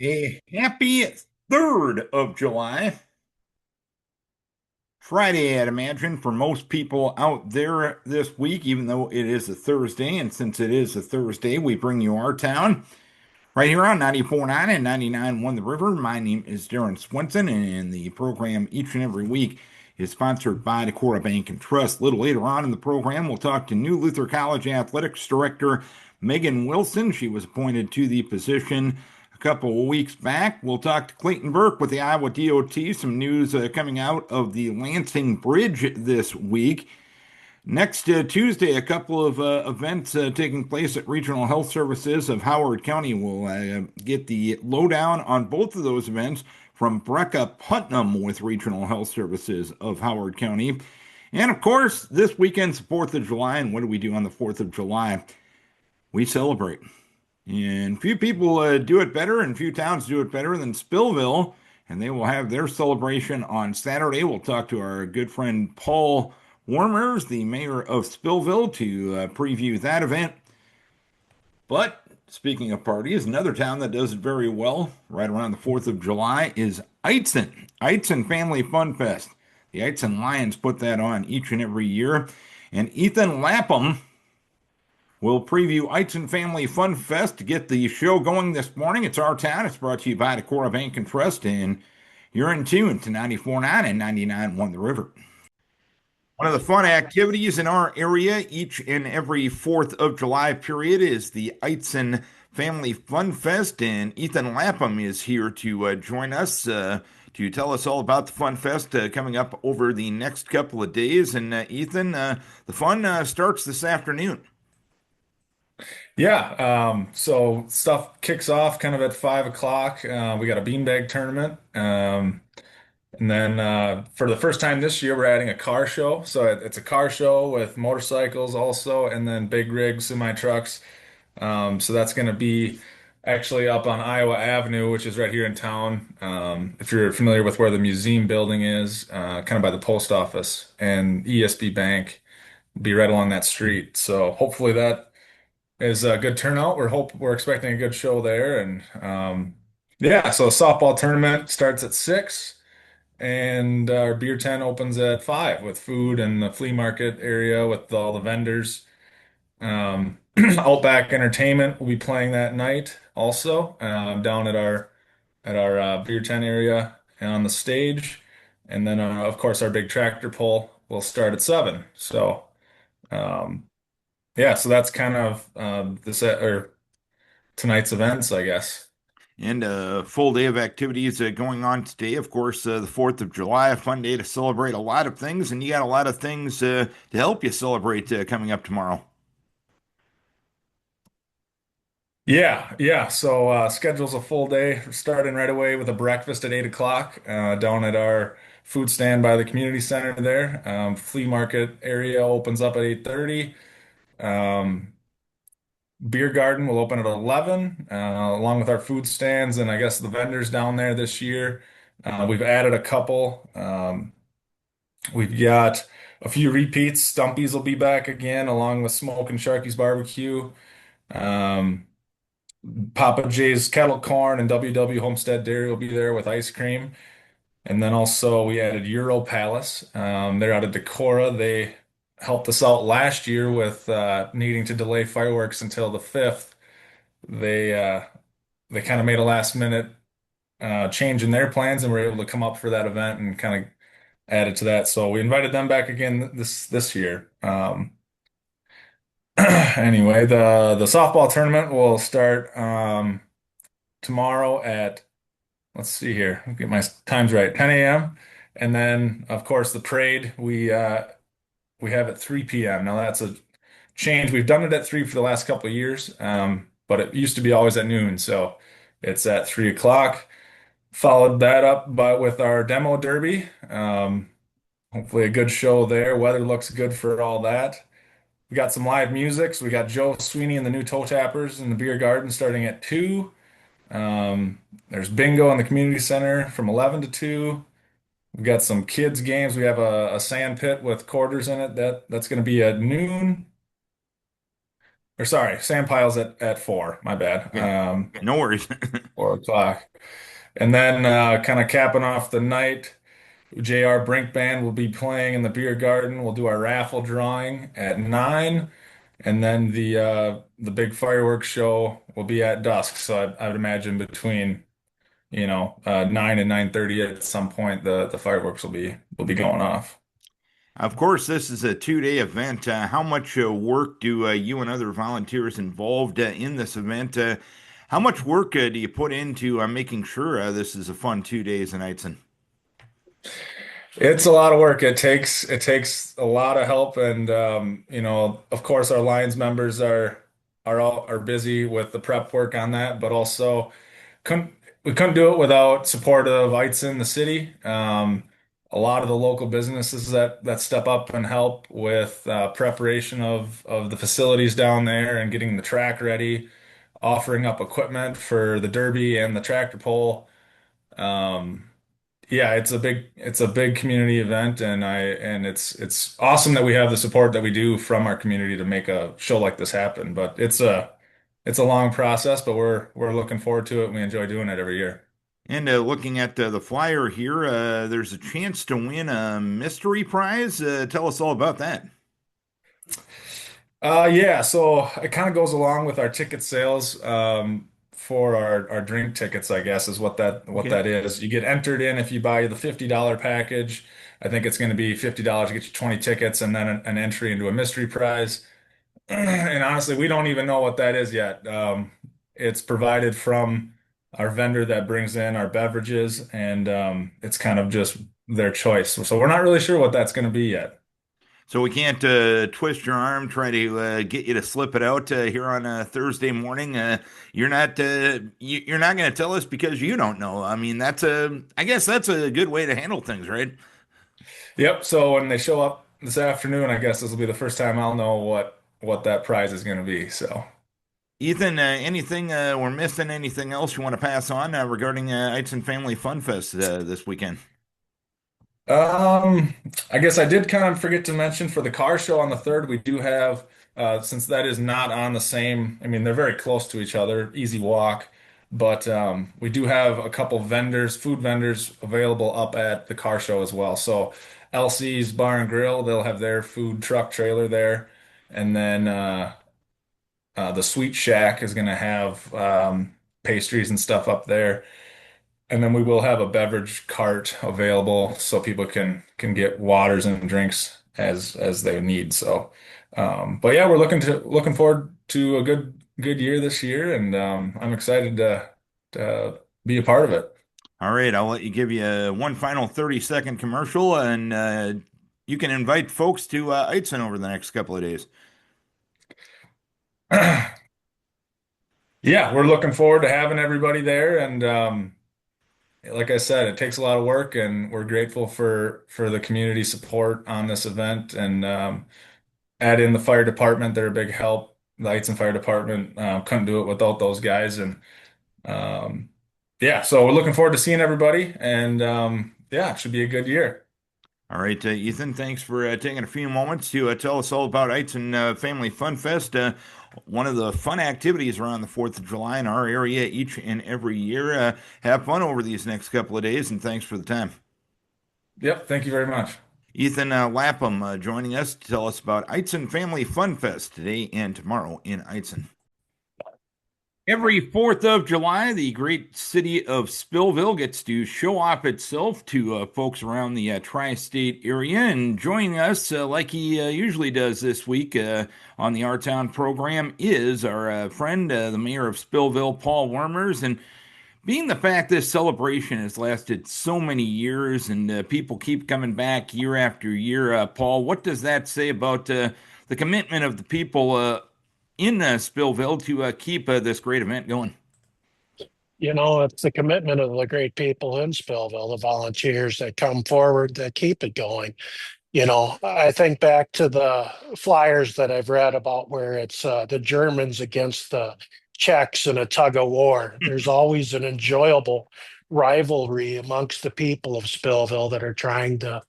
A happy 3rd of July. Friday, I'd imagine, for most people out there this week, even though it is a Thursday. And since it is a Thursday, we bring you our town right here on 94.9 and 99.1 The River. My name is Darren Swenson, and the program each and every week is sponsored by Decorah Bank and Trust. A little later on in the program, we'll talk to New Luther College Athletics Director Megan Wilson. She was appointed to the position a couple of weeks back. We'll talk to Clayton Burke with the Iowa DOT. Some news coming out of the Lansing Bridge this week. Next Tuesday, a couple of events taking place at Regional Health Services of Howard County. We'll get the lowdown on both of those events from Brecka Putnam with Regional Health Services of Howard County. And of course, this weekend's the 4th of July. And what do we do on the 4th of July? We celebrate. And few people do it better, and few towns do it better than Spillville. And they will have their celebration on Saturday. We'll talk to our good friend Paul Wermers, the mayor of Spillville, to preview that event. But speaking of parties, another town that does it very well right around the 4th of July is Eitzen. Eitzen Family Fun Fest. The Eitzen Lions put that on each and every year. And Ethan Lapham will preview Eitzen Family Fun Fest to get the show going this morning. It's our town. It's brought to you by Decorah Bank and Trust. And you're in tune to 94.9 and 99.1 The River. One of the fun activities in our area each and every 4th of July period is the Eitzen Family Fun Fest, and Ethan Lapham is here to join us to tell us all about the Fun Fest coming up over the next couple of days. And Ethan, the fun starts this afternoon. Yeah, so stuff kicks off kind of at 5 o'clock. We got a beanbag tournament. And then for the first time this year, we're adding a car show. So it's a car show with motorcycles also, and then big rigs, semi trucks. So that's going to be actually up on Iowa Avenue, which is right here in town. If you're familiar with where the museum building is, kind of by the post office and ESB Bank, be right along that street. So hopefully that is a good turnout. We're expecting a good show there, and yeah. So softball tournament starts at 6, and our beer tent opens at 5 with food and the flea market area with all the vendors. Outback Entertainment will be playing that night also down at our beer tent area on the stage, and then of course our big tractor pull will start at 7. So. Um, yeah, so that's kind of this or tonight's events, I guess. And a full day of activities going on today. Of course, the 4th of July, a fun day to celebrate a lot of things, and you got a lot of things to help you celebrate coming up tomorrow. Yeah, yeah. So schedule's a full day, starting right away with a breakfast at 8 o'clock down at our food stand by the community center there. Flea market area opens up at 8:30. Um, Beer garden will open at 11, along with our food stands and I guess the vendors down there this year. We've added a couple. We've got a few repeats. Stumpy's will be back again, along with Smoke and Sharky's Barbecue. Um, Papa J's Kettle Corn and WW Homestead Dairy will be there with ice cream. And then also we added Euro Palace. They're out of Decorah. They helped us out last year with needing to delay fireworks until the 5th. They uh, they kind of made a last minute change in their plans and were able to come up for that event and kind of added to that. So we invited them back again this year. Anyway, the softball tournament will start tomorrow at, let's see here, I'll get my times right, 10 a.m. And then of course the parade we have at 3 p.m. Now that's a change. We've done it at 3 for the last couple of years, but it used to be always at noon. So it's at 3 o'clock. Followed that up with our demo derby. Hopefully a good show there. Weather looks good for all that. We got some live music. So we got Joe Sweeney and the new Toe Tappers in the beer garden starting at 2. There's bingo in the community center from 11 to 2. We've got some kids games. We have a sand pit with quarters in it. That's going to be at noon. or sorry, sand piles at 4. My bad. Okay, no worries. 4 o'clock. And then kind of capping off the night, JR Brink Band will be playing in the beer garden. We'll do our raffle drawing at 9, and then the big fireworks show will be at dusk. So I would imagine between 9 and 9:30 at some point the fireworks will be going off. Of course, this is a 2 day event. How much work do you and other volunteers involved in this event? How much work do you put into making sure this is a fun 2 days in Eitzen? It's a lot of work. It takes a lot of help, and of course, our Lions members are busy with the prep work on that, but also couldn't we couldn't do it without support of Eitzen, the city. A lot of the local businesses that step up and help with preparation of the facilities down there and getting the track ready, offering up equipment for the derby and the tractor pull. Um, yeah, it's a big community event, and it's awesome that we have the support that we do from our community to make a show like this happen. But it's a long process, but we're looking forward to it. We enjoy doing it every year. And looking at the flyer here, there's a chance to win a mystery prize. Tell us all about that. Yeah, so it kind of goes along with our ticket sales for our drink tickets, I guess, is what Okay. that is. You get entered in if you buy the $50 package. I think it's going to be $50 to get you 20 tickets and then an entry into a mystery prize. And honestly, we don't even know what that is yet. It's provided from our vendor that brings in our beverages, and it's kind of just their choice. So we're not really sure what that's going to be yet. So we can't twist your arm, try to get you to slip it out here on a Thursday morning. You're not going to tell us because you don't know. I mean, I guess that's a good way to handle things, right? Yep. So when they show up this afternoon, I guess this will be the first time I'll know what that prize is going to be. So. Ethan, anything we're missing? Anything else you want to pass on regarding Eitzen Family Fun Fest this weekend? Um, I guess I did kind of forget to mention for the car show on the 3rd, we do have, since that is not on the same, I mean, they're very close to each other, easy walk, but we do have a couple vendors, food vendors available up at the car show as well. So LC's Bar and Grill, they'll have their food truck trailer there. And then the Sweet Shack is going to have pastries and stuff up there. And then we will have a beverage cart available so people can get waters and drinks as they need. So, but yeah, we're looking forward to a good year this year, and I'm excited to be a part of it. All right, I'll let you give you one final 30-second commercial, and you can invite folks to Eitzen over the next couple of days. Yeah, we're looking forward to having everybody there, and like I said, it takes a lot of work, and we're grateful for the community support on this event, and add in the fire department. They're a big help. The Eitzen Fire Department couldn't do it without those guys. And um, yeah, so we're looking forward to seeing everybody. And yeah, it should be a good year. All right, Ethan, thanks for taking a few moments to tell us all about Eitzen Family Fun Fest. One of the fun activities around the 4th of July in our area each and every year. Have fun over these next couple of days, and thanks for the time. Yep. Thank you very much. Ethan Lapham joining us to tell us about Eitzen Family Fun Fest today and tomorrow in Eitzen. Every 4th of July, the great city of Spillville gets to show off itself to folks around the tri-state area. And joining us, like he usually does this week on the Our Town program, is our friend, the mayor of Spillville, Paul Wermers. And being the fact this celebration has lasted so many years and people keep coming back year after year, Paul, what does that say about the commitment of the people in Spillville to keep this great event going? It's the commitment of the great people in Spillville, the volunteers that come forward that keep it going. I think back to the flyers that I've read about where it's the Germans against the Czechs in a tug of war. There's always an enjoyable rivalry amongst the people of Spillville that are trying to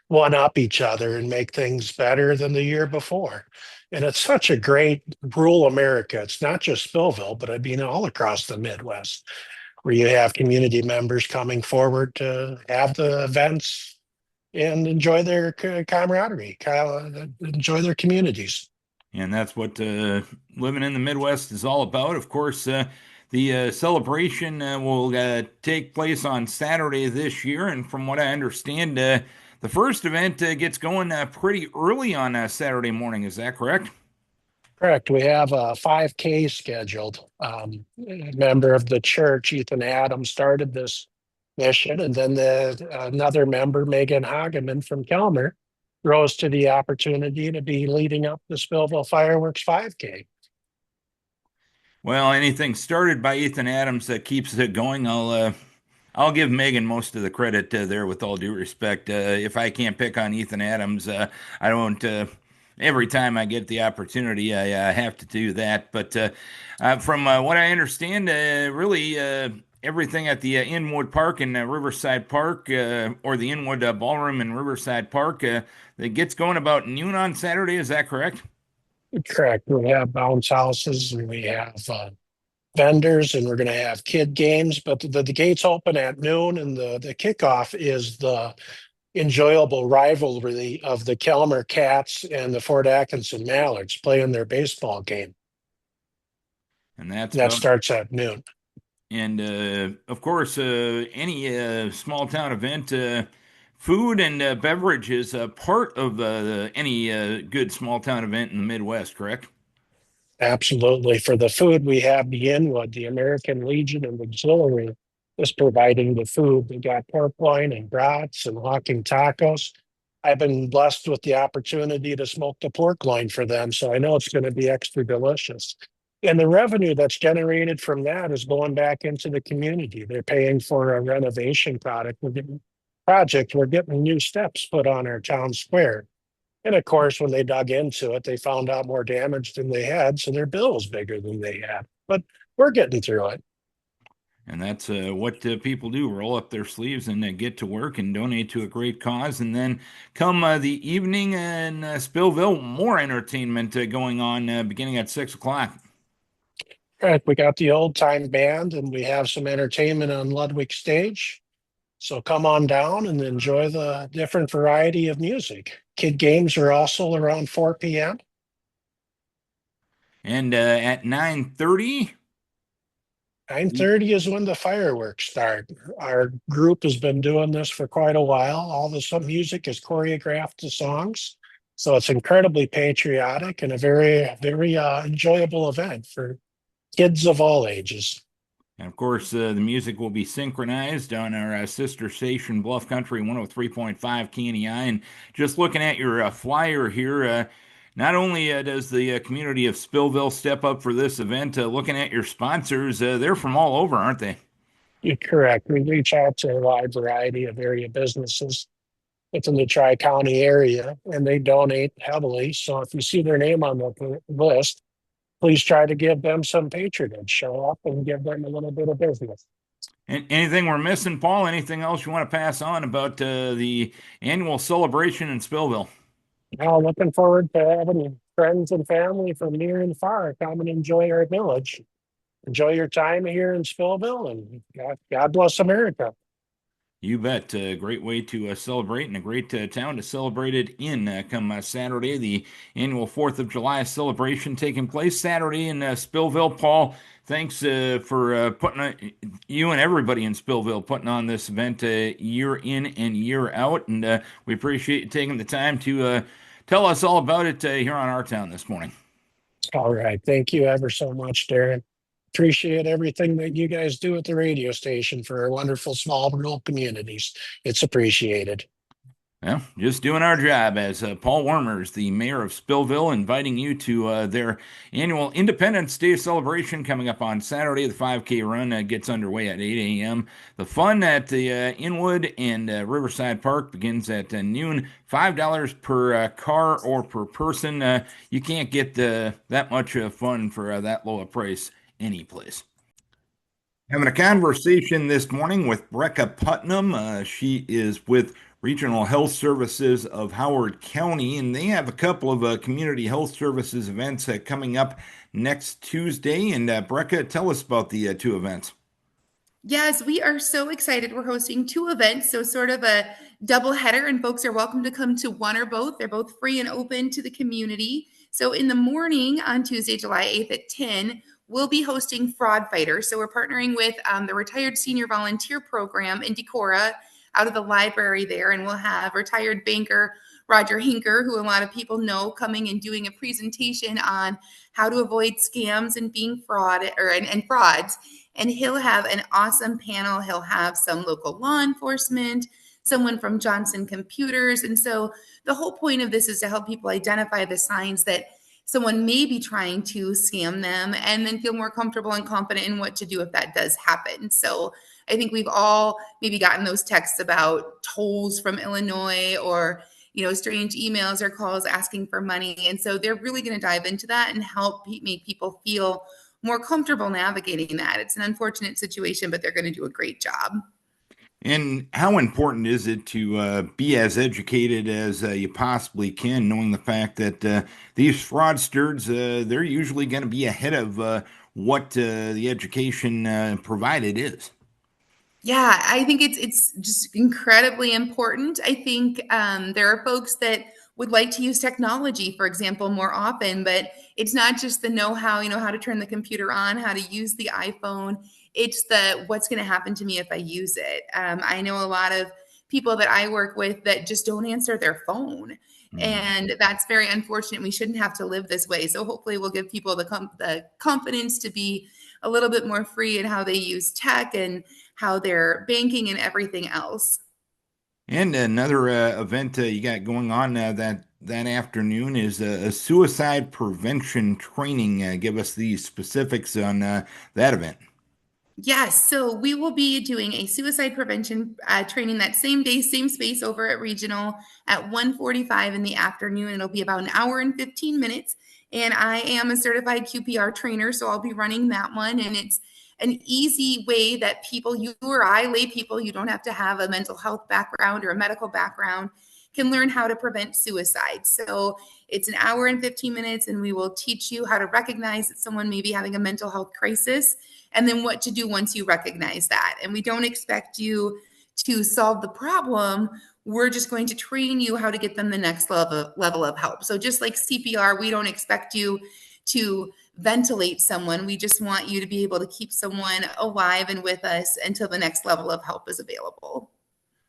one up each other and make things better than the year before. And it's such a great rural America. It's not just Spillville, but I mean all across the Midwest, where you have community members coming forward to have the events and enjoy their camaraderie, enjoy their communities. And that's what living in the Midwest is all about. Of course, the celebration will take place on Saturday this year. And from what I understand, the first event gets going pretty early on Saturday morning. Is that correct? Correct. We have a 5K scheduled. A member of the church, Ethan Adams, started this mission, and then another member, Megan Hageman from Kelmer, rose to the opportunity to be leading up the Spillville Fireworks 5K. Well, anything started by Ethan Adams that keeps it going, I'll give Megan most of the credit there, with all due respect. If I can't pick on Ethan Adams, I don't. Every time I get the opportunity, I have to do that. But from what I understand, really everything at the Inwood Park and Riverside Park, or the Inwood Ballroom in Riverside Park, that gets going about noon on Saturday. Is that correct? Correct. We have bounce houses and we have vendors, and we're going to have kid games. But the gates open at noon, and the kickoff is the enjoyable rivalry of the Kelmer Cats and the Fort Atkinson Mallards playing their baseball game. And that's That about. starts at noon. And of course, any small town event, food and beverage is a part of any good small town event in the Midwest, correct? Absolutely. For the food, we have the Inwood, the American Legion and Auxiliary is providing the food. We got pork loin and brats and walking tacos. I've been blessed with the opportunity to smoke the pork loin for them, so I know it's going to be extra delicious. And the revenue that's generated from that is going back into the community. They're paying for a renovation project. We're getting new steps put on our town square. And of course, when they dug into it, they found out more damage than they had, so their bill was bigger than they had. But we're getting through it. And that's what people do: roll up their sleeves and get to work and donate to a great cause. And then come the evening in Spillville, more entertainment going on beginning at 6 o'clock. Right, we got the old time band, and we have some entertainment on Ludwig stage. So come on down and enjoy the different variety of music. Kid games are also around 4 p.m. And at 9:30. 9:30 is when the fireworks start. Our group has been doing this for quite a while. All the some music is choreographed to songs. So it's incredibly patriotic and a very enjoyable event for kids of all ages. And of course, the music will be synchronized on our sister station, Bluff Country 103.5 KNEI. And just looking at your flyer here, not only does the community of Spillville step up for this event, looking at your sponsors, they're from all over, aren't they? You're correct. We reach out to a wide variety of area businesses within the Tri-County area, and they donate heavily. So if you see their name on the list, please try to give them some patronage. Show up and give them a little bit of business. And anything we're missing, Paul? Anything else you want to pass on about the annual celebration in Spillville? Now, looking forward to having friends and family from near and far come and enjoy our village. Enjoy your time here in Spillville, and God bless America. You bet. A great way to celebrate, and a great town to celebrate it in come Saturday. The annual 4th of July celebration taking place Saturday in Spillville. Paul, thanks for you and everybody in Spillville putting on this event year in and year out. And we appreciate you taking the time to tell us all about it here on Our Town this morning. All right. Thank you ever so much, Darren. Appreciate everything that you guys do at the radio station for our wonderful small rural communities. It's appreciated. Well, just doing our job as Paul Wermers, the mayor of Spillville, inviting you to their annual Independence Day celebration coming up on Saturday. The 5K run gets underway at 8 a.m. The fun at the Inwood and Riverside Park begins at noon. $5 per car or per person. You can't get that much fun for that low a price any place. Having a conversation this morning with Brecka Putnam. She is with Regional Health Services of Howard County, and they have a couple of community health services events coming up next Tuesday. And Brecka, tell us about the two events. Yes, we are so excited. We're hosting two events, so sort of a double header, and folks are welcome to come to one or both. They're both free and open to the community. So in the morning on Tuesday, July 8th at 10, we'll be hosting Fraud Fighters. So we're partnering with the Retired Senior Volunteer Program in Decorah out of the library there, and we'll have retired banker Roger Hinker, who a lot of people know, coming and doing a presentation on how to avoid scams and being and frauds. And he'll have an awesome panel. He'll have some local law enforcement, someone from Johnson Computers. And so the whole point of this is to help people identify the signs that someone may be trying to scam them and then feel more comfortable and confident in what to do if that does happen. So I think we've all maybe gotten those texts about tolls from Illinois or strange emails or calls asking for money. And so they're really going to dive into that and help make people feel more comfortable navigating that. It's an unfortunate situation, but they're going to do a great job. And how important is it to be as educated as you possibly can, knowing the fact that these fraudsters, they're usually going to be ahead of what the education provided is? Yeah, I think it's just incredibly important. I think there are folks that would like to use technology, for example, more often, but it's not just the know-how, how to turn the computer on, how to use the iPhone. It's the what's going to happen to me if I use it. I know a lot of people that I work with that just don't answer their phone. And that's very unfortunate. We shouldn't have to live this way. So hopefully we'll give people the confidence to be a little bit more free in how they use tech and how they're banking and everything else. And another event you got going on that afternoon is a suicide prevention training. Give us the specifics on that event. Yes, so we will be doing a suicide prevention training that same day, same space over at Regional at 1:45 in the afternoon. It'll be about an hour and 15 minutes. And I am a certified QPR trainer, so I'll be running that one. And it's an easy way that people, you or I, lay people, you don't have to have a mental health background or a medical background, can learn how to prevent suicide. So it's an hour and 15 minutes, and we will teach you how to recognize that someone may be having a mental health crisis, and then what to do once you recognize that. And we don't expect you to solve the problem. We're just going to train you how to get them the next level of help. So just like CPR, we don't expect you to ventilate someone. We just want you to be able to keep someone alive and with us until the next level of help is available.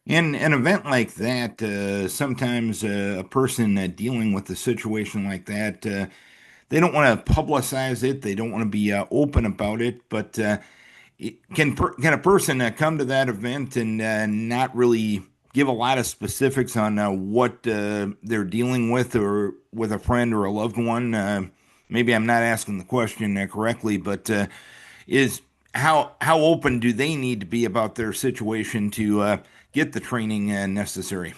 In an event like that, sometimes a person dealing with a situation like that, they don't want to publicize it. They don't want to be open about it. But can a person come to that event and not really give a lot of specifics on what they're dealing with, or with a friend or a loved one? Maybe I'm not asking the question correctly, but is how open do they need to be about their situation to get the training necessary?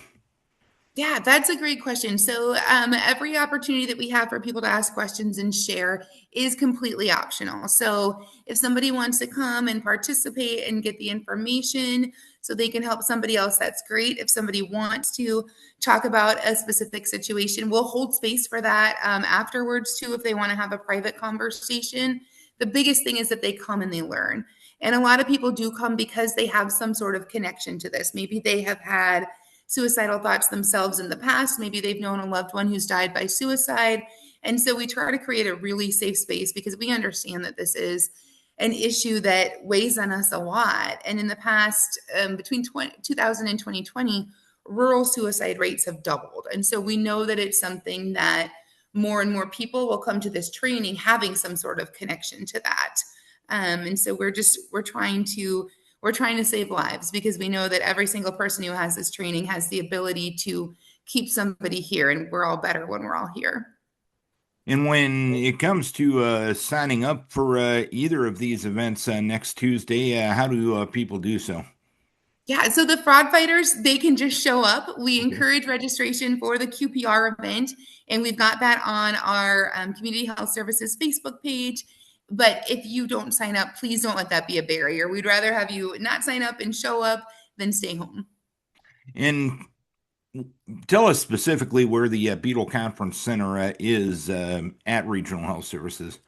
Yeah, that's a great question. So every opportunity that we have for people to ask questions and share is completely optional. So if somebody wants to come and participate and get the information so they can help somebody else, that's great. If somebody wants to talk about a specific situation, we'll hold space for that afterwards too, if they want to have a private conversation. The biggest thing is that they come and they learn. And a lot of people do come because they have some sort of connection to this. Maybe they have had suicidal thoughts themselves in the past. Maybe they've known a loved one who's died by suicide. And so we try to create a really safe space because we understand that this is an issue that weighs on us a lot. And in the past, between 2000 and 2020, rural suicide rates have doubled. And so we know that it's something that more and more people will come to this training having some sort of connection to that. And so we're trying to save lives, because we know that every single person who has this training has the ability to keep somebody here, and we're all better when we're all here. And when it comes to signing up for either of these events next Tuesday, how do people do so? Yeah, so the fraud fighters, they can just show up. We encourage registration for the QPR event, and we've got that on our Community Health Services Facebook page. But if you don't sign up, please don't let that be a barrier. We'd rather have you not sign up and show up than stay home. And tell us specifically where the Beetle Conference Center is at Regional Health Services.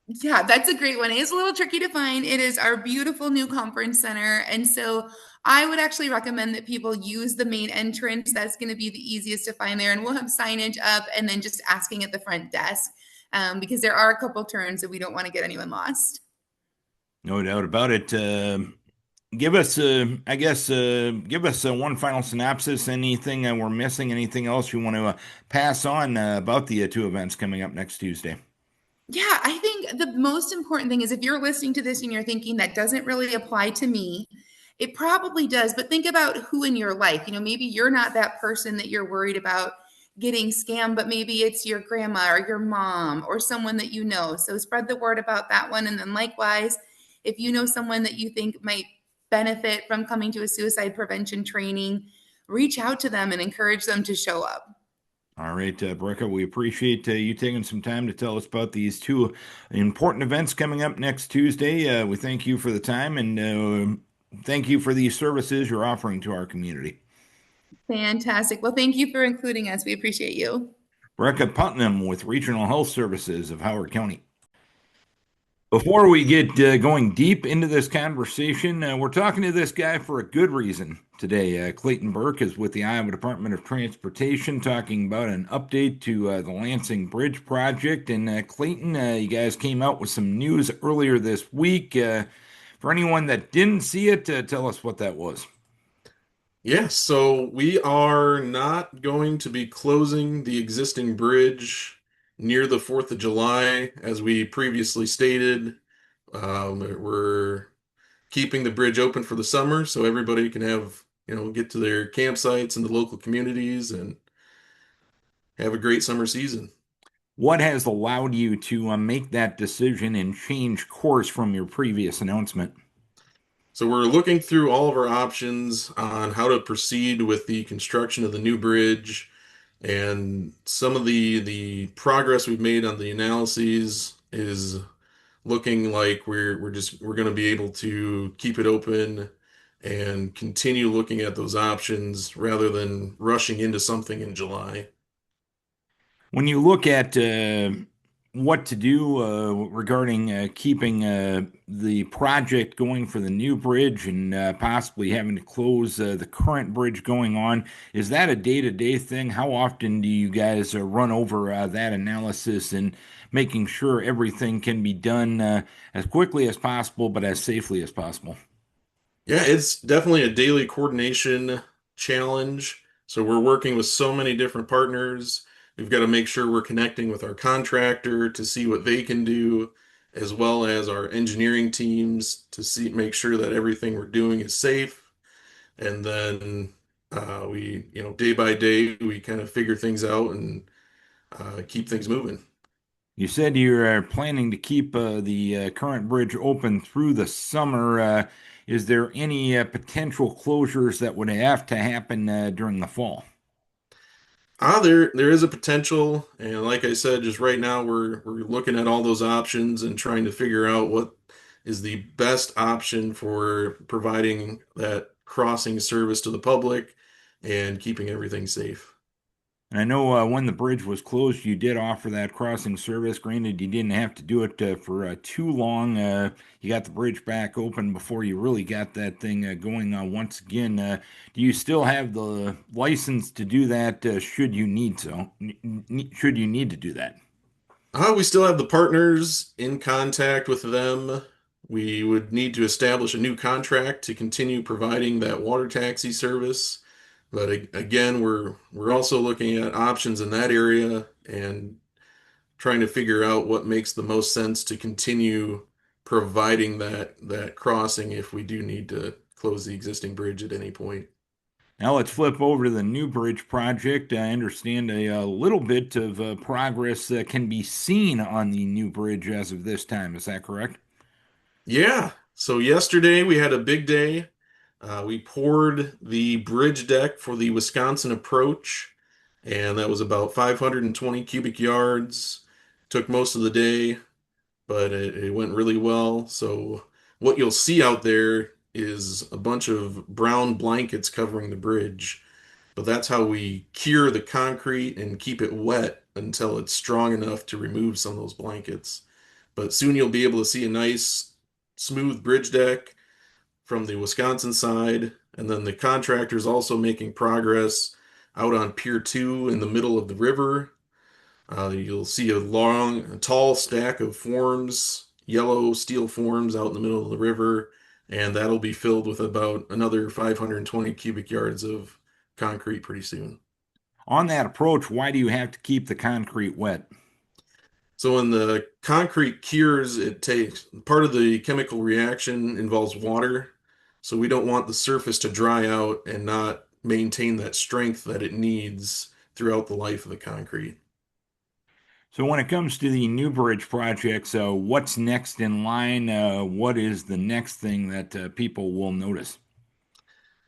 Yeah, that's a great one. It is a little tricky to find. It is our beautiful new conference center. And so I would actually recommend that people use the main entrance. That's going to be the easiest to find there. And we'll have signage up and then just asking at the front desk because there are a couple turns that we don't want to get anyone lost. No doubt about it. Give us, I guess, give us one final synopsis. Anything we're missing? Anything else you want to pass on about the two events coming up next Tuesday? Yeah, I think the most important thing is if you're listening to this and you're thinking that doesn't really apply to me, it probably does, but think about who in your life. Maybe you're not that person that you're worried about getting scammed, but maybe it's your grandma or your mom or someone that you know. So spread the word about that one. And then likewise, if you know someone that you think might benefit from coming to a suicide prevention training, reach out to them and encourage them to show up. All right, Brecka, we appreciate you taking some time to tell us about these two important events coming up next Tuesday. We thank you for the time and thank you for the services you're offering to our community. Fantastic. Well, thank you for including us. We appreciate you. Brecka Putnam with Regional Health Services of Howard County. Before we get going deep into this conversation, we're talking to this guy for a good reason today. Clayton Burke is with the Iowa Department of Transportation talking about an update to the Lansing Bridge project. And Clayton, you guys came out with some news earlier this week. For anyone that didn't see it, tell us what that was. Yeah, so we are not going to be closing the existing bridge near the 4th of July, as we previously stated. We're keeping the bridge open for the summer so everybody can get to their campsites and the local communities and have a great summer season. What has allowed you to make that decision and change course from your previous announcement? So we're looking through all of our options on how to proceed with the construction of the new bridge, and some of the progress we've made on the analyses is looking like we're going to be able to keep it open and continue looking at those options rather than rushing into something in July. When you look at what to do regarding keeping the project going for the new bridge and possibly having to close the current bridge going on, is that a day-to-day thing? How often do you guys run over that analysis and making sure everything can be done as quickly as possible, but as safely as possible? Yeah, it's definitely a daily coordination challenge. So we're working with so many different partners. We've got to make sure we're connecting with our contractor to see what they can do, as well as our engineering teams to make sure that everything we're doing is safe. And then day by day, we kind of figure things out and keep things moving. You said you're planning to keep the current bridge open through the summer. Is there any potential closures that would have to happen during the fall? There is a potential, and like I said, just right now we're looking at all those options and trying to figure out what is the best option for providing that crossing service to the public and keeping everything safe. And I know when the bridge was closed, you did offer that crossing service. Granted, you didn't have to do it for too long. You got the bridge back open before you really got that thing going once again. Do you still have the license to do that should you need should you need to do that? We still have the partners in contact with them. We would need to establish a new contract to continue providing that water taxi service. But again, we're also looking at options in that area and trying to figure out what makes the most sense to continue providing that crossing if we do need to close the existing bridge at any point. Now let's flip over to the new bridge project. I understand a little bit of progress can be seen on the new bridge as of this time. Is that correct? Yeah. So yesterday we had a big day. We poured the bridge deck for the Wisconsin approach, and that was about 520 cubic yards. Took most of the day, but it went really well. So what you'll see out there is a bunch of brown blankets covering the bridge. but that's how we cure the concrete and keep it wet until it's strong enough to remove some of those blankets. But soon you'll be able to see a nice, smooth bridge deck from the Wisconsin side, and then the contractor's also making progress out on Pier 2 in the middle of the river. You'll see a tall stack of forms, yellow steel forms out in the middle of the river, and that'll be filled with about another 520 cubic yards of concrete pretty soon. On that approach, why do you have to keep the concrete wet? So when the concrete cures, it takes part of the chemical reaction involves water. So we don't want the surface to dry out and not maintain that strength that it needs throughout the life of the concrete. So when it comes to the new bridge projects, what's next in line? What is the next thing that people will notice?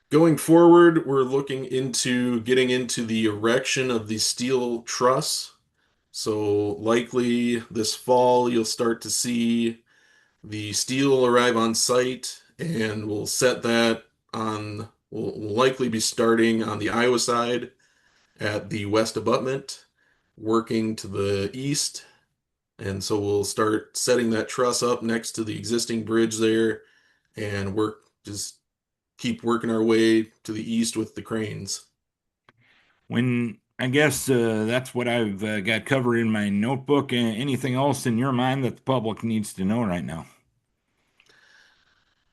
Going forward, we're looking into getting into the erection of the steel truss. So likely this fall, you'll start to see the steel arrive on site, and we'll set that on, we'll likely be starting on the Iowa side at the west abutment, working to the east. And so we'll start setting that truss up next to the existing bridge there and just keep working our way to the east with the cranes. When I guess that's what I've got covered in my notebook. Anything else in your mind that the public needs to know right now?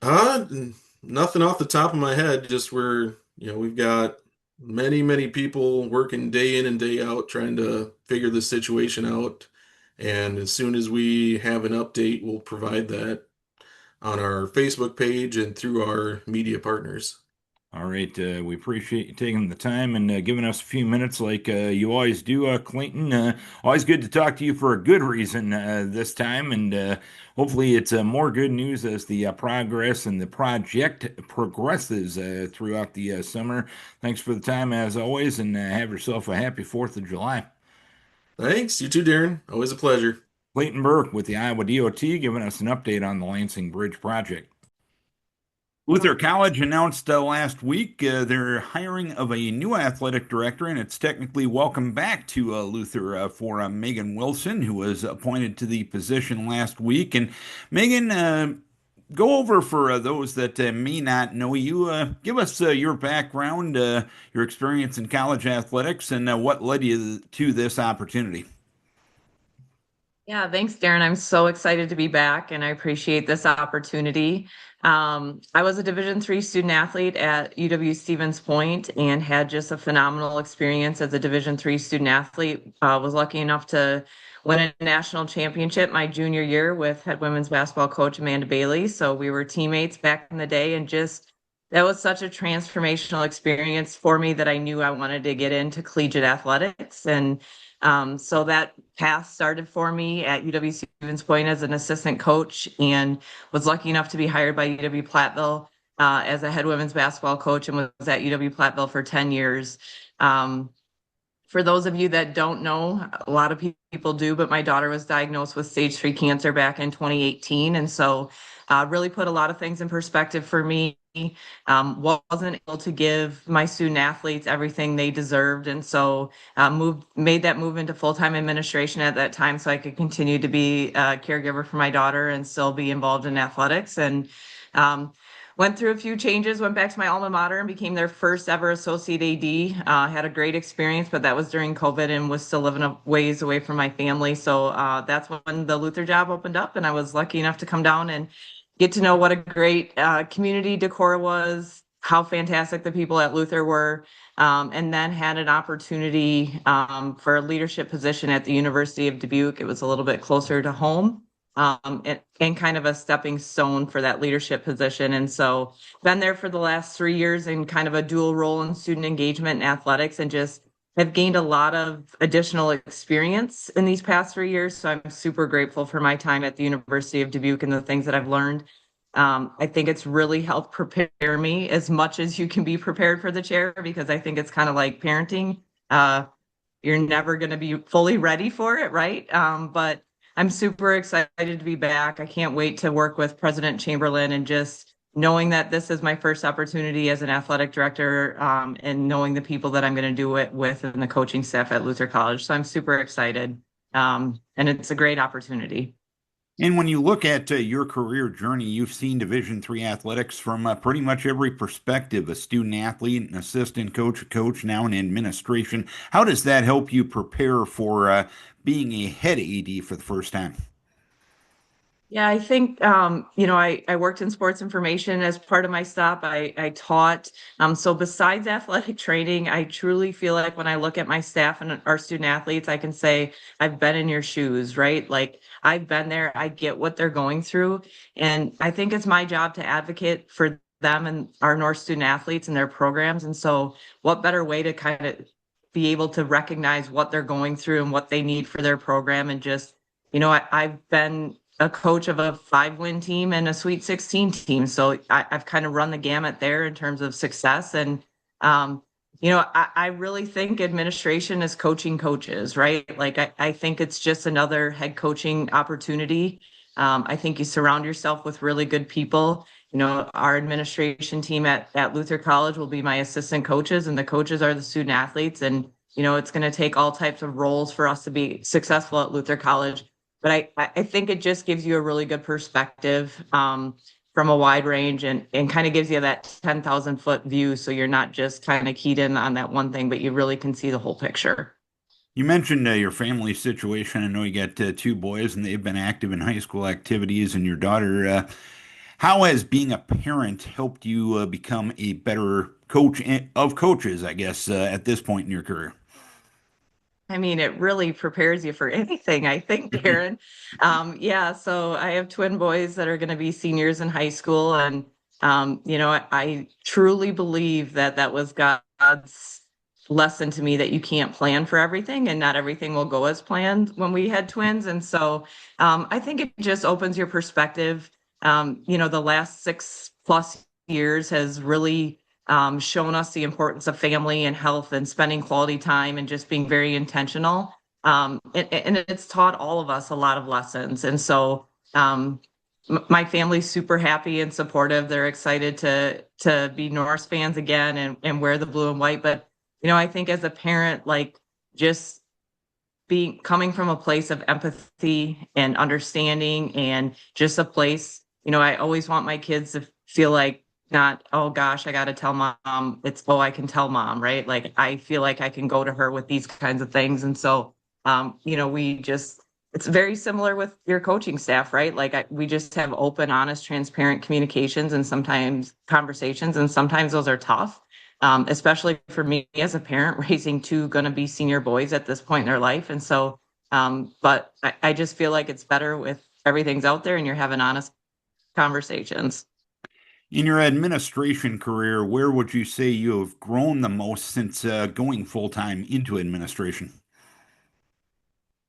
Uh, Nothing off the top of my head, just we've got many, many people working day in and day out trying to figure this situation out. And as soon as we have an update, we'll provide that on our Facebook page and through our media partners. All right, we appreciate you taking the time and giving us a few minutes like you always do, Clayton. Always good to talk to you for a good reason this time, and hopefully it's more good news as the progress and the project progresses throughout the summer. Thanks for the time as always, and have yourself a happy 4th of July. Thanks. You too, Darren. Always a pleasure. Clayton Burke with the Iowa DOT giving us an update on the Lansing Bridge project. Luther College announced last week their hiring of a new athletic director, and it's technically welcome back to Luther for Megan Wilson, who was appointed to the position last week. And Megan, go over for those that may not know you. Give us your background, your experience in college athletics, and what led you to this opportunity. Yeah, thanks, Darren. I'm so excited to be back, and I appreciate this opportunity. I was a Division III student athlete at UW-Stevens Point and had just a phenomenal experience as a Division III student athlete. Was lucky enough to win a national championship my junior year with head women's basketball coach Amanda Bailey. So we were teammates back in the day, and just that was such a transformational experience for me that I knew I wanted to get into collegiate athletics. And so that path started for me at UW-Stevens Point as an assistant coach, and was lucky enough to be hired by UW-Platteville as a head women's basketball coach, and was at UW-Platteville for 10 years. For those of you that don't know, a lot of people do, but my daughter was diagnosed with stage 3 cancer back in 2018. And so really put a lot of things in perspective for me. Wasn't able to give my student athletes everything they deserved. And so made that move into full-time administration at that time so I could continue to be a caregiver for my daughter and still be involved in athletics. And went through a few changes, went back to my alma mater and became their first ever associate AD. Had a great experience, but that was during COVID and was still living a ways away from my family. So that's when the Luther job opened up, and I was lucky enough to come down and get to know what a great community Decorah was, how fantastic the people at Luther were, and then had an opportunity for a leadership position at the University of Dubuque. It was a little bit closer to home. And kind of a stepping stone for that leadership position. And so been there for the last 3 years in kind of a dual role in student engagement and athletics, and just have gained a lot of additional experience in these past 3 years. So I'm super grateful for my time at the University of Dubuque and the things that I've learned. I think it's really helped prepare me as much as you can be prepared for the chair, because I think it's kind of like parenting. You're never going to be fully ready for it, right? But I'm super excited to be back. I can't wait to work with President Chamberlain and just knowing that this is my first opportunity as an athletic director, and knowing the people that I'm going to do it with and the coaching staff at Luther College. So I'm super excited. And it's a great opportunity. And when you look at your career journey, you've seen Division III athletics from pretty much every perspective, a student athlete, an assistant coach, a coach, now in administration. How does that help you prepare for being a head AD for the first time? Yeah, I think, I worked in sports information as part of my stop. I taught. So besides athletic training, I truly feel like when I look at my staff and our student athletes, I can say, I've been in your shoes, right? Like I've been there. I get what they're going through. And I think it's my job to advocate for them and our North student athletes and their programs. And so what better way to kind of be able to recognize what they're going through and what they need for their program, and just, I've been a coach of a 5-win team and a Sweet 16 team. So I've kind of run the gamut there in terms of success. And, I really think administration is coaching coaches, right? Like I think it's just another head coaching opportunity. I think you surround yourself with really good people. Our administration team at Luther College will be my assistant coaches, and the coaches are the student athletes. And, it's going to take all types of roles for us to be successful at Luther College. But I think it just gives you a really good perspective from a wide range, and kind of gives you that 10,000-foot view. So you're not just kind of keyed in on that one thing, but you really can see the whole picture. You mentioned your family situation. I know you got two boys and they've been active in high school activities, and your daughter. How has being a parent helped you become a better coach of coaches, I guess, at this point in your career? I mean, it really prepares you for anything, I think, Darren. Yeah, so I have twin boys that are going to be seniors in high school. And, I truly believe that that was God's lesson to me, that you can't plan for everything and not everything will go as planned when we had twins. And so I think it just opens your perspective. The last 6+ years has really shown us the importance of family and health and spending quality time and just being very intentional. And it's taught all of us a lot of lessons. And so my family's super happy and supportive. They're excited to be Norse fans again and wear the blue and white. But, I think as a parent, like just coming from a place of empathy and understanding, and just a place, I always want my kids to feel like, not, oh gosh, I got to tell mom. It's, oh, I can tell mom, right? Like I feel like I can go to her with these kinds of things. And so, it's very similar with your coaching staff, right? Like we just have open, honest, transparent communications and sometimes conversations. And sometimes those are tough, especially for me as a parent raising two going to be senior boys at this point in their life. And so, but I just feel like it's better with everything's out there and you're having honest conversations. In your administration career, where would you say you have grown the most since going full-time into administration?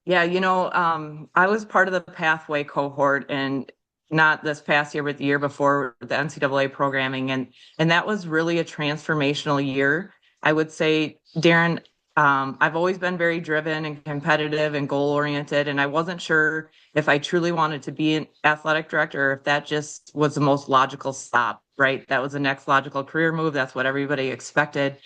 Yeah, I was part of the pathway cohort, and not this past year, but the year before, the NCAA programming. And that was really a transformational year. I would say, Darren, I've always been very driven and competitive and goal oriented. And I wasn't sure if I truly wanted to be an athletic director, or if that just was the most logical stop, right? That was the next logical career move. That's what everybody expected.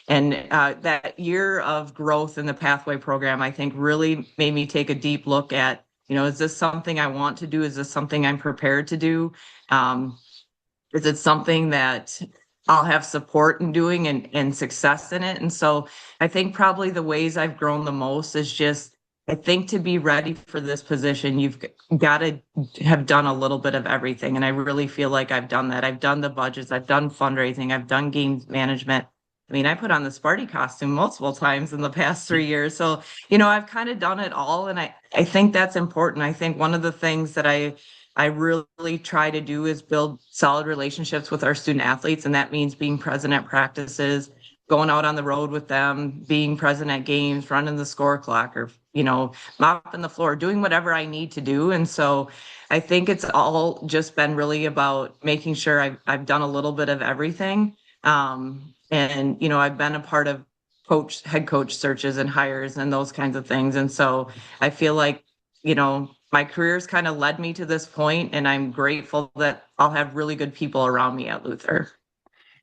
And that year of growth in the pathway program, I think really made me take a deep look at, is this something I want to do? Is this something I'm prepared to do? Is it something that I'll have support in doing and success in it? And so I think probably the ways I've grown the most is just, I think to be ready for this position, you've got to have done a little bit of everything. And I really feel like I've done that. I've done the budgets, I've done fundraising, I've done games management. I mean, I put on the Sparty costume multiple times in the past 3 years. So, I've kind of done it all. And I think that's important. I think one of the things that I really try to do is build solid relationships with our student athletes. And that means being present at practices, going out on the road with them, being present at games, running the score clock, or, mopping the floor, doing whatever I need to do. And so I think it's all just been really about making sure I've done a little bit of everything. And, I've been a part of head coach searches and hires and those kinds of things. And so I feel like, my career's kind of led me to this point, and I'm grateful that I'll have really good people around me at Luther.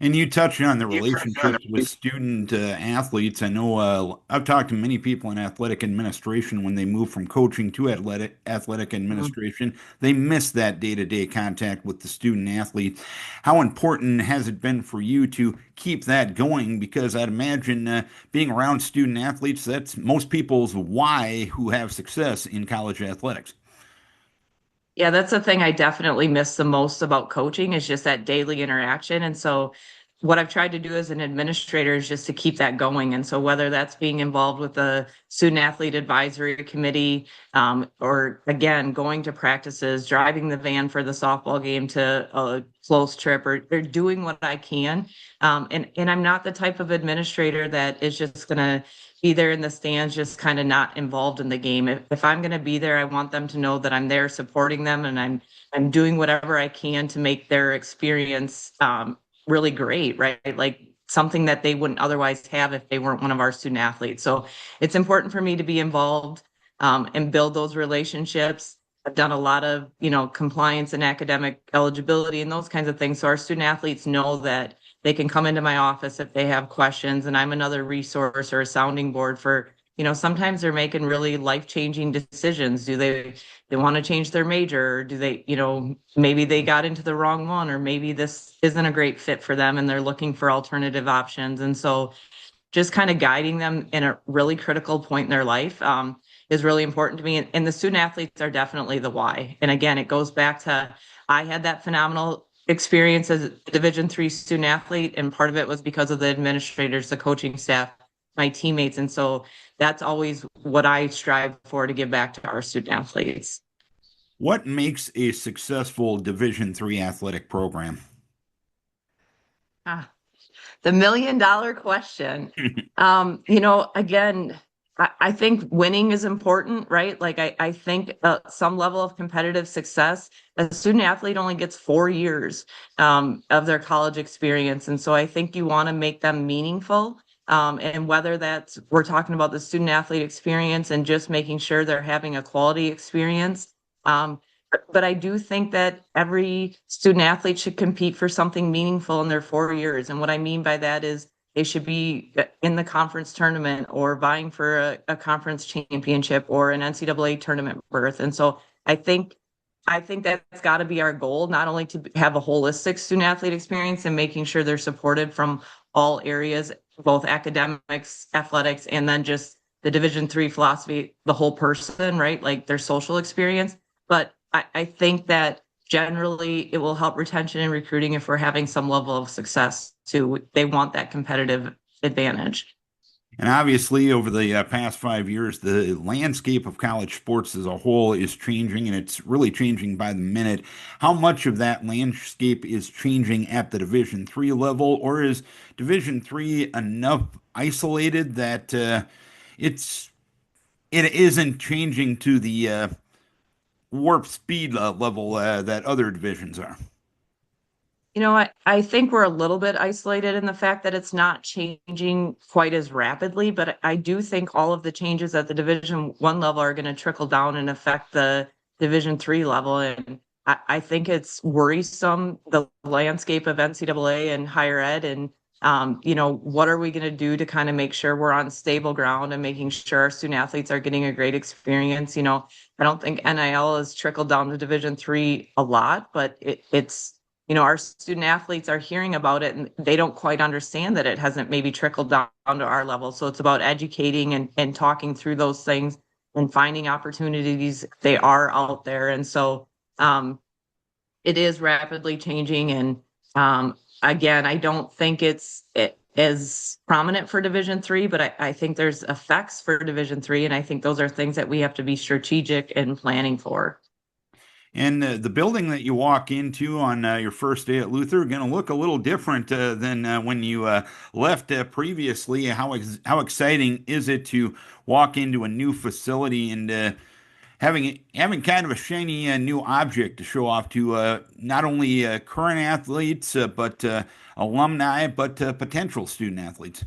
And you touched on the relationships with student athletes. I know I've talked to many people in athletic administration when they move from coaching to athletic Mhm. administration. They miss that day-to-day contact with the student athlete. How important has it been for you to keep that going? Because I'd imagine being around student athletes, that's most people's why who have success in college athletics. Yeah, that's the thing I definitely miss the most about coaching is just that daily interaction. And so what I've tried to do as an administrator is just to keep that going. And so whether that's being involved with the student athlete advisory committee, or again, going to practices, driving the van for the softball game to a close trip, or doing what I can. And I'm not the type of administrator that is just going to be there in the stands, just kind of not involved in the game. If I'm going to be there, I want them to know that I'm there supporting them, and I'm doing whatever I can to make their experience really great, right? Like something that they wouldn't otherwise have if they weren't one of our student athletes. So it's important for me to be involved and build those relationships. I've done a lot of, compliance and academic eligibility and those kinds of things. So our student athletes know that they can come into my office if they have questions, and I'm another resource or a sounding board for, sometimes they're making really life-changing decisions. Do they want to change their major, or do they, maybe they got into the wrong one, or maybe this isn't a great fit for them and they're looking for alternative options. And so just kind of guiding them in a really critical point in their life is really important to me. And the student athletes are definitely the why. And again, it goes back to, I had that phenomenal experience as a Division III student athlete, and part of it was because of the administrators, the coaching staff, my teammates. And so that's always what I strive for, to give back to our student athletes. What makes a successful Division III athletic program? Ah, the $1 million question. Again, I think winning is important, right? Like I think some level of competitive success. A student athlete only gets 4 years of their college experience, and so I think you want to make them meaningful. And whether that's, we're talking about the student athlete experience and just making sure they're having a quality experience. But I do think that every student athlete should compete for something meaningful in their 4 years. And what I mean by that is they should be in the conference tournament, or vying for a conference championship, or an NCAA tournament berth. And so I think that's got to be our goal, not only to have a holistic student athlete experience and making sure they're supported from all areas, both academics, athletics, and then just the Division III philosophy, the whole person, right? Like their social experience. But I think that generally it will help retention and recruiting if we're having some level of success too. They want that competitive advantage. And obviously, over the past 5 years, the landscape of college sports as a whole is changing, and it's really changing by the minute. How much of that landscape is changing at the Division III level, or is Division III enough isolated that it's it isn't changing to the warp speed level that other divisions are? I think we're a little bit isolated in the fact that it's not changing quite as rapidly, but I do think all of the changes at the Division I level are going to trickle down and affect the Division III level. And I think it's worrisome, the landscape of NCAA and higher ed. And, what are we going to do to kind of make sure we're on stable ground and making sure our student athletes are getting a great experience? I don't think NIL has trickled down to Division III a lot, but it's our student athletes are hearing about it, and they don't quite understand that it hasn't maybe trickled down to our level. So it's about educating and talking through those things and finding opportunities. They are out there. And so it is rapidly changing. And again, I don't think it's as prominent for Division III, but I think there's effects for Division III. And I think those are things that we have to be strategic in planning for. And the building that you walk into on your first day at Luther going to look a little different than when you left previously. How exciting is it to walk into a new facility and having kind of a shiny new object to show off to not only current athletes but alumni, but potential student athletes?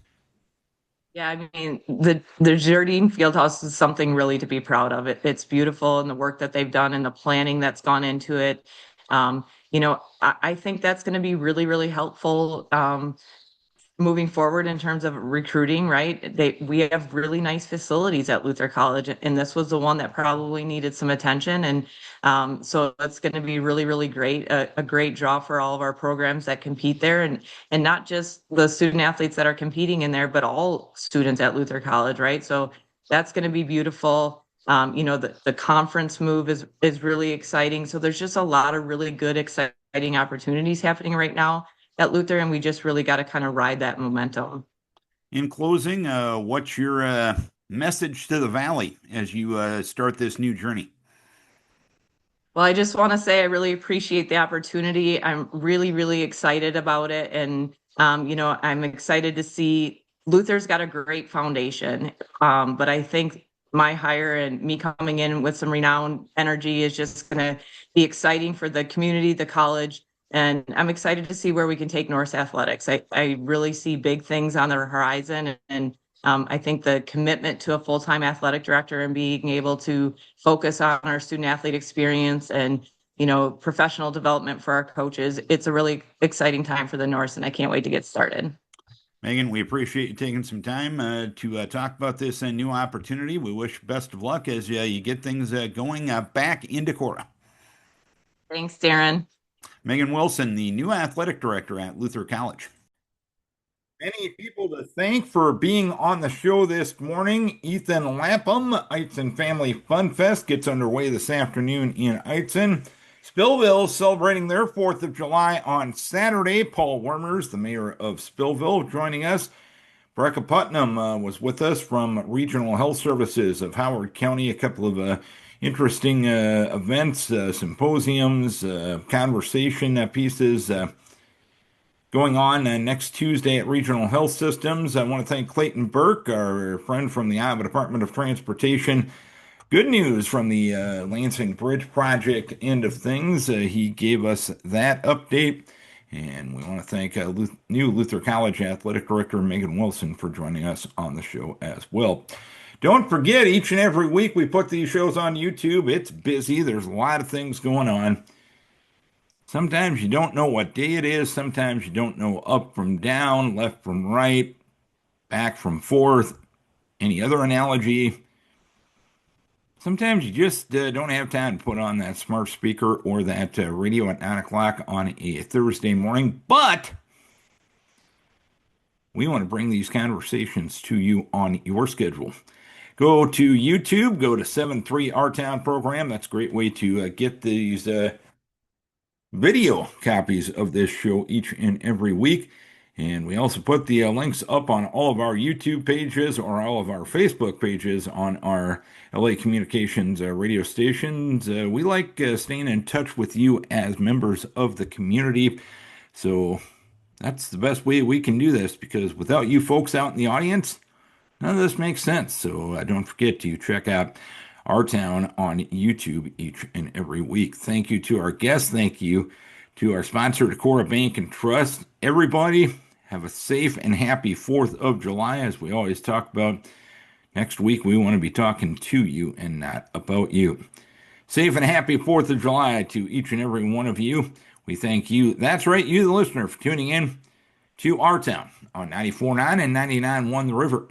Yeah, I mean, the Jardine Fieldhouse is something really to be proud of. It's beautiful, and the work that they've done and the planning that's gone into it. I think that's going to be really, really helpful. Moving forward in terms of recruiting, right? We have really nice facilities at Luther College, and this was the one that probably needed some attention. And so it's going to be really, really great, a great draw for all of our programs that compete there, and not just the student athletes that are competing in there, but all students at Luther College, right? So that's going to be beautiful. The conference move is really exciting. So there's just a lot of really good, exciting opportunities happening right now at Luther, and we just really got to kind of ride that momentum. In closing, what's your message to the Valley as you start this new journey? Well, I just want to say I really appreciate the opportunity. I'm really, really excited about it. And, I'm excited to see Luther's got a great foundation. But I think my hire and me coming in with some renowned energy is just going to be exciting for the community, the college. And I'm excited to see where we can take Norse athletics. I really see big things on the horizon. And I think the commitment to a full-time athletic director and being able to focus on our student athlete experience and, professional development for our coaches, it's a really exciting time for the Norse, and I can't wait to get started. Megan, we appreciate you taking some time to talk about this new opportunity. We wish you best of luck as you get things going back in Decorah. Thanks, Darren. Megan Wilson, the new athletic director at Luther College. Many people to thank for being on the show this morning. Ethan Lapham, Eitzen Family Fun Fest gets underway this afternoon in Eitzen. Spillville celebrating their 4th of July on Saturday. Paul Wermers, the mayor of Spillville, joining us. Brecka Putnam was with us from Regional Health Services of Howard County. A couple of interesting events, symposiums, conversation pieces going on next Tuesday at Regional Health Systems. I want to thank Clayton Burke, our friend from the Iowa Department of Transportation. Good news from the Lansing Bridge project end of things. He gave us that update. And we want to thank new Luther College Athletic Director Megan Wilson for joining us on the show as well. Don't forget, each and every week we put these shows on YouTube. It's busy. There's a lot of things going on. Sometimes you don't know what day it is. Sometimes you don't know up from down, left from right, back from forth, any other analogy. Sometimes you just don't have time to put on that smart speaker or that radio at 9 o'clock on a Thursday morning. But we want to bring these conversations to you on your schedule. Go to YouTube, go to 73 Our Town program. That's a great way to get these video copies of this show each and every week. And we also put the links up on all of our YouTube pages or all of our Facebook pages on our LA Communications radio stations. We like staying in touch with you as members of the community. So that's the best way we can do this, because without you folks out in the audience, none of this makes sense. So don't forget to check out Our Town on YouTube each and every week. Thank you to our guests. Thank you to our sponsor, Decorah Bank and Trust. Everybody, have a safe and happy 4th of July. As we always talk about, next week we want to be talking to you and not about you. Safe and happy 4th of July to each and every one of you. We thank you. That's right, you, the listener, for tuning in to Our Town on 94.9 and 99.1 The River.